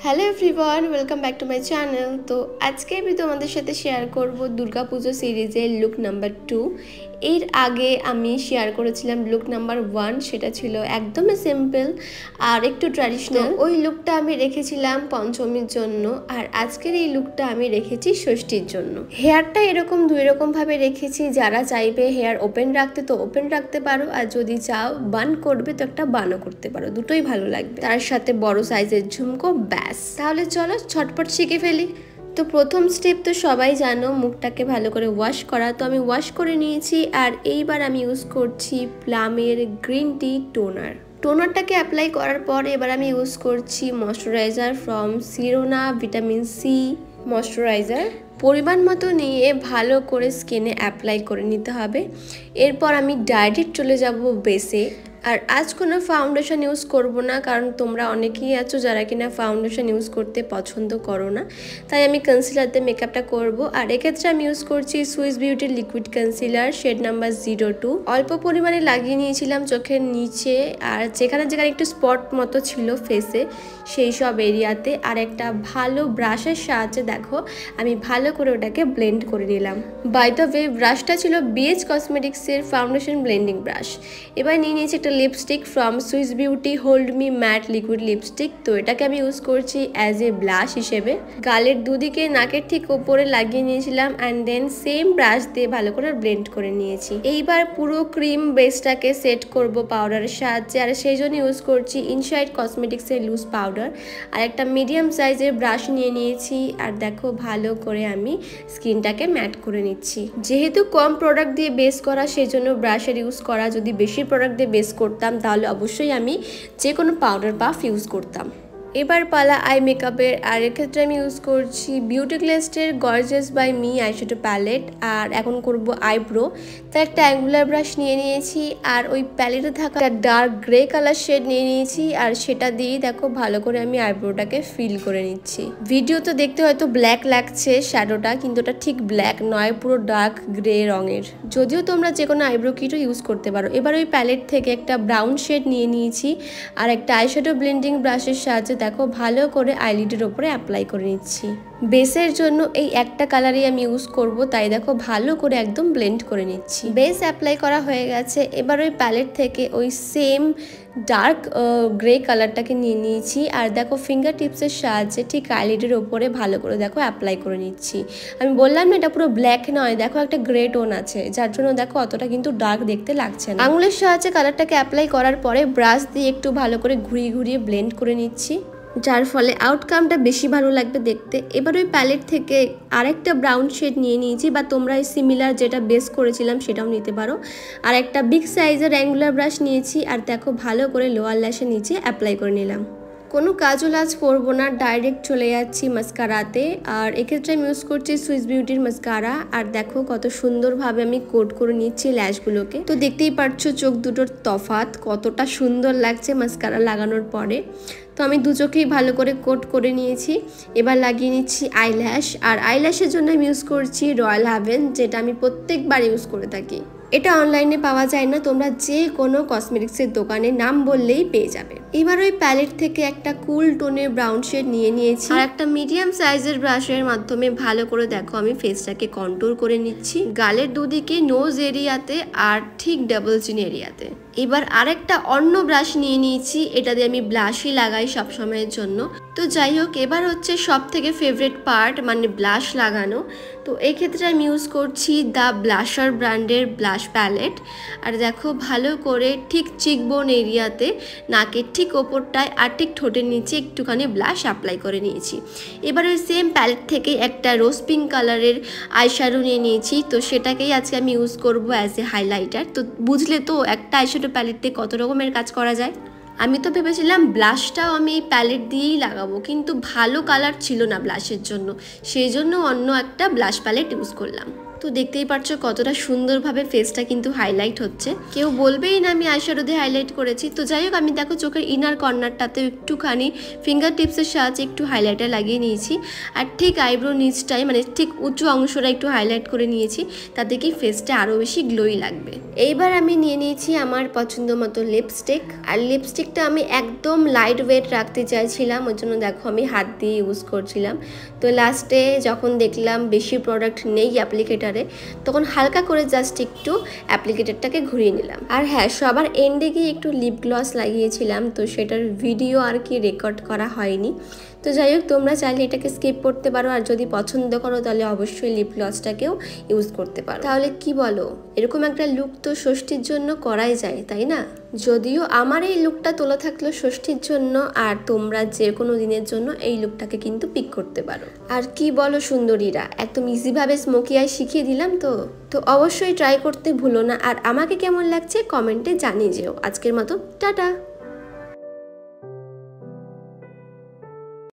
Hello everyone, welcome back to my channel. তো আজকে আমি তোমাদের সাথে শেয়ার করব দুর্গাপুজো সিরিজের লুক নাম্বার 2। এর আগে আমি শেয়ার করেছিলাম লুক নাম্বার 1, সেটা ছিল একদমই সিম্পল আর একটু ট্র্যাডিশনাল। ওই লুকটা আমি রেখেছিলাম পঞ্চমীর জন্য, আর আজকের এই লুকটা আমি রেখেছি ষষ্ঠীর জন্য। হেয়ারটা এরকম দুই রকমভাবে রেখেছি, যারা চাইবে হেয়ার ওপেন রাখতে তো ওপেন রাখতে পারো, আর যদি চাও বান করবে তো একটা বানও করতে পারো, দুটোই ভালো লাগবে। তার সাথে বড় সাইজের ঝুমকো, ব্যাস। তাহলে চলো ঝটপট শিখে ফেলি। তো প্রথম স্টেপ তো সবাই জানো, মুখটাকে ভালো করে ওয়াশ করা। তো আমি ওয়াশ করে নিয়েছি, আর এইবার আমি ইউজ করছি প্লামের গ্রিন টি টোনার। টোনারটাকে অ্যাপ্লাই করার পর এবার আমি ইউজ করছি moisturiser from Sirona vitamin C moisturiser. পরিমাণ মতো নিয়ে ভালো করে স্কিনে অ্যাপ্লাই করে নিতে হবে। এরপর আমি ডাইরেক্ট চলে যাব বেসে। আর আজ কোনো ফাউন্ডেশন ইউজ করব না, কারণ তোমরা অনেকেই আছো যারা কিনা ফাউন্ডেশন ইউজ করতে পছন্দ করো না, তাই আমি কনসিলার দিয়ে মেকআপটা করব। আর এক্ষেত্রে আমি ইউজ করছি সুইস বিউটির লিকুইড কনসিলার শেড নাম্বার 02। অল্প পরিমাণে লাগিয়ে নিয়েছিলাম চোখের নিচে, আর যেখানে যেখানে একটু স্পট মতো ছিল ফেসে সেই সব এরিয়াতে। আর একটা ভালো ব্রাশের সাহায্যে দেখো আমি ভালো করে ওটাকে ব্লেন্ড করে নিলাম। বাই দ্য ওয়ে, ব্রাশটা ছিল BH কসমেটিক্সের ফাউন্ডেশন ব্লেন্ডিং ব্রাশ। এবার নিয়ে নিয়েছি একটা lipstick from Swiss beauty hold me mat liquid lipstick. তো এটাকে আমি ইউজ করছি অ্যাজ এ ব্লাশ হিসেবে। গালের দুদিকে নাকের ঠিক ওপরে লাগিয়ে নিয়েছিলাম, অ্যান্ড দেন সেম ব্রাশ দিয়ে ভালো করে ব্লেন্ড করে নিয়েছি। এইবার পুরো ক্রিম বেসটাকে সেট করব পাউডারের সাহায্যে, আর সেই জন্য ইউজ করছি ইনসাইড কসমেটিক্সের লুজ পাউডার। আর একটা মিডিয়াম সাইজের ব্রাশ নিয়ে নিয়েছি, আর দেখো ভালো করে আমি স্কিনটাকে ম্যাট করে নিচ্ছি। যেহেতু কম প্রোডাক্ট দিয়ে বেস করা, সেই জন্য ব্রাশের ইউজ করা। যদি বেশি প্রোডাক্ট দিয়ে বেস করতাম তাহলে অবশ্যই আমি যে কোনো পাউডার পাফ ইউজ করতাম। এবার পালা আই মেকআপের, আর এক্ষেত্রে আমি ইউজ করছি বিউটি গ্লেস্টের gorgeous by me eyeshadow palette. আর এখন করব আইব্রো, তাই একটা অ্যাঙ্গুলার ব্রাশ নিয়ে নিয়েছি, আর ওই প্যালেটে থাকা ডার্ক গ্রে কালার শেড নিয়ে নিয়েছি, আর সেটা দিয়েই দেখো ভালো করে আমি আইব্রোটাকে ফিল করে নিচ্ছি। ভিডিও তো দেখতে হয়তো ব্ল্যাক লাগছে শ্যাডোটা, কিন্তু ওটা ঠিক ব্ল্যাক নয়, পুরো ডার্ক গ্রে রঙের। যদিও তোমরা যে কোনো আইব্রো কিটও ইউজ করতে পারো। এবার ওই প্যালেট থেকে একটা ব্রাউন শেড নিয়ে নিয়েছি, আর একটা আইশ্যাডো ব্লেন্ডিং ব্রাশের সাহায্যে দেখো ভালো করে আইলিডের ওপরে অ্যাপ্লাই করে নিচ্ছি। বেসের জন্য এই একটা কালারই আমি ইউজ করব, তাই দেখো ভালো করে একদম ব্লেন্ড করে নিচ্ছি। বেস অ্যাপ্লাই করা হয়ে গেছে। এবার ওই প্যালেট থেকে ওই সেম ডার্ক গ্রে কালারটাকে নিয়ে নিয়েছি, আর দেখো ফিঙ্গার টিপসের সাহায্যে ঠিক আইলিডের ওপরে ভালো করে দেখো অ্যাপ্লাই করে নিচ্ছি। আমি বললাম না এটা পুরো ব্ল্যাক নয়, দেখো একটা গ্রে টোন আছে, যার জন্য দেখো অতটা কিন্তু ডার্ক দেখতে লাগছে না। আঙুলের সাহায্যে কালারটাকে অ্যাপ্লাই করার পরে ব্রাশ দিয়ে একটু ভালো করে ঘুরিয়ে ঘুরিয়ে ব্লেন্ড করে নিচ্ছি, যার ফলে আউটকামটা বেশি ভালো লাগবে দেখতে। এবার ওই প্যালেট থেকে আরেকটা ব্রাউন শেড নিয়ে নিয়েছি, বা তোমরা এই সিমিলার যেটা বেস করেছিলাম সেটাও নিতে পারো। আর একটা বিগ সাইজের অ্যাঙ্গুলার ব্রাশ নিয়েছি, আর দেখো ভালো করে লোয়ার ল্যাশের নিচে অ্যাপ্লাই করে নিলাম। কোনো কাজল আজ করবো না, ডাইরেক্ট চলে যাচ্ছি মাস্কারাতে। আর এক্ষেত্রে আমি ইউজ করছি সুইস বিউটির মাস্কারা। আর দেখো কত সুন্দরভাবে আমি কোট করে নিচ্ছি ল্যাশগুলোকে। তো দেখতেই পারছো চোখ দুটোর তফাৎ কতটা সুন্দর লাগছে মাস্কারা লাগানোর পরে। তো আমি দু চোখেই ভালো করে কোট করে নিয়েছি। এবার লাগিয়ে নিচ্ছি আইল্যাশ। আর আইল্যাশের জন্য আমি ইউজ করছি রয়্যাল হ্যাভেন, যেটা আমি প্রত্যেকবার ইউজ করে থাকি। এটা অনলাইনে পাওয়া যায় না, তোমরা যে কোনো কসমেটিক্সের দোকানে নাম বললেই পেয়ে যাবে। এবার ওই প্যালেট থেকে একটা কুল টোনের ব্রাউন শেড নিয়ে নিয়েছি, আর একটা মিডিয়াম সাইজের ব্রাশের মাধ্যমে ভালো করে দেখো আমি ফেসটাকে কন্ট্রোল করে নিচ্ছি, গালের দুদিকে, নোজ এরিয়াতে, আর ঠিক ডাবল চিন এরিয়াতে। এবার আরেকটা অন্য ব্রাশ নিয়ে নিয়েছি, এটা দিয়ে আমি ব্লাশই লাগাই সবসময়ের জন্য। তো যাই হোক, এবার হচ্ছে সব থেকে ফেভারিট পার্ট, মানে ব্লাশ লাগানো। তো এই ক্ষেত্রে আমি ইউজ করছি দ্য ব্লাশার ব্র্যান্ডের ব্লাশ প্যালেট। আর দেখো ভালো করে ঠিক চিকবোন এরিয়াতে, নাকের ঠিক ওপরটায়, আর ঠিক ঠোঁটের নিচে একটুখানি ব্লাশ অ্যাপ্লাই করে নিয়েছি। এবার ওই সেম প্যালেট থেকে একটা রোজ পিঙ্ক কালারের আইশ্যাডো নিয়ে নিয়েছি, তো সেটাকেই আজকে আমি ইউজ করবো অ্যাজ এ হাইলাইটার। তো বুঝলে তো একটা আইশ্যাডো প্যালেট দিয়ে কত রকমের কাজ করা যায়। আমি তো ভেবেছিলাম ব্লাশটাও আমি এই প্যালেট দিয়েই লাগাবো, কিন্তু ভালো কালার ছিল না ব্লাশের জন্য, সেই জন্য অন্য একটা ব্লাশ প্যালেট ইউজ করলাম। তো দেখতেই পাচ্ছ কতটা সুন্দরভাবে ফেসটা কিন্তু হাইলাইট হচ্ছে, কেউ বলবেই না আমি আইশ্যাডো দিয়ে হাইলাইট করেছি। তো যাই হোক, আমি দেখো চোখের ইনার কর্নারটাতে একটুখানি ফিঙ্গার টিপসের সাহায্যে একটু হাইলাইটার লাগিয়ে নিয়েছি, আর ঠিক আইব্রো নিচটাই মানে ঠিক উঁচু অংশটা একটু হাইলাইট করে নিয়েছি, তাতে কি ফেসটা আরও বেশি গ্লোই লাগবে। এইবার আমি নিয়ে নিয়েছি আমার পছন্দ মতো লিপস্টিক, আর লিপস্টিকটা আমি একদম লাইট ওয়েট রাখতে চাইছিলাম, ওই জন্য দেখো আমি হাত দিয়ে ইউজ করছিলাম। তো লাস্টে যখন দেখলাম বেশি প্রোডাক্ট নেই অ্যাপ্লিকেটারে, তখন হালকা করে জাস্ট একটু অ্যাপ্লিকেটারটাকে ঘুরিয়ে নিলাম। আর হ্যাঁ, সবার এন্ডে গিয়ে একটু লিপ গ্লস লাগিয়েছিলাম, তো সেটার ভিডিও আর কি রেকর্ড করা হয়নি। তো যাই হোক, তোমরা চাইলে এটাকে স্কিপ করতে পারো, আর যদি পছন্দ করো তাহলে অবশ্যই লিপ গ্লসটাকেও ইউজ করতে পারো। তাহলে কি বলো, এরকম একটা লুক তো ষষ্ঠীর জন্য করাই যায়, তাই না? যদিও আমার এই লুকটা তোলা থাকলো ষষ্ঠীর জন্য, আর তোমরা যে কোনো দিনের জন্য এই লুকটাকে কিন্তু পিক করতে পারো। আর কি বলো সুন্দরীরা, একদম ইজিভাবে স্মোকি আই শিখিয়ে দিলাম তো অবশ্যই ট্রাই করতে ভুলো না, আর আমাকে কেমন লাগছে কমেন্টে জানিয়ে যেও। আজকের মতো টাটা।